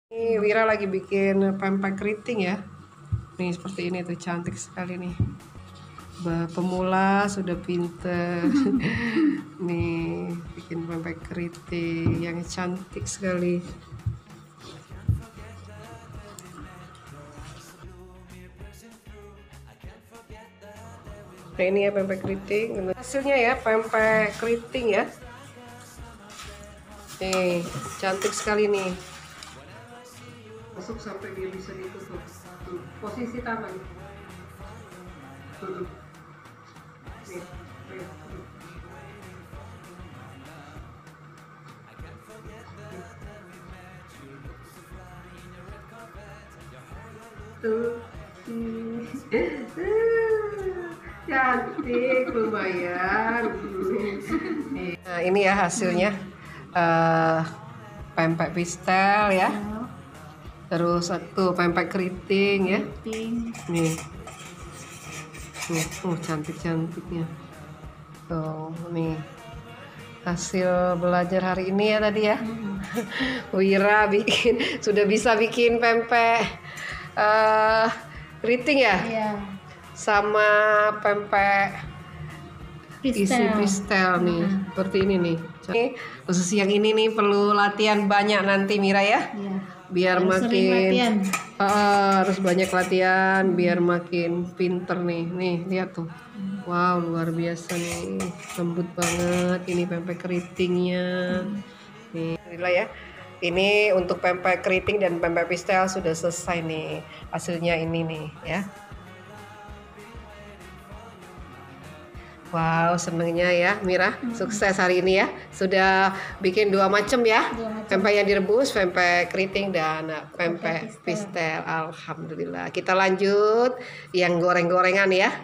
Ini Wira lagi bikin pempek keriting ya. Nih seperti ini tuh, cantik sekali nih. Pemula sudah pinter. Nih bikin pempek keriting yang cantik sekali. Nah ini ya pempek keriting. Hasilnya ya pempek keriting ya. Nih cantik sekali nih. Masuk sampai dia bisa ditutup. Posisi tangan. Nih, nih. Tuh. Cantik, lumayan. Nah ini ya hasilnya. Pempek pistel ya. Terus satu pempek keriting ya. Nih. Cantik-cantiknya. Tuh, nih. Hasil belajar hari ini ya tadi ya. Wira sudah bisa bikin pempek keriting ya? Iya. Sama pempek isi pistel nih. Seperti ini nih. Khusus yang ini nih perlu latihan banyak nanti Mira ya. Iya. Biar makin harus banyak latihan biar makin pinter nih. Nih lihat tuh. Wow, luar biasa nih. Lembut banget ini pempek keritingnya. Nih, alhamdulillah ya. Ini untuk pempek keriting dan pempek pistel sudah selesai nih. Hasilnya ini nih ya. Wow, senengnya ya Mira, sukses hari ini ya. Sudah bikin dua macam ya. Pempek yang direbus, pempek keriting dan pempek pistel. Alhamdulillah. Kita lanjut yang goreng-gorengan ya.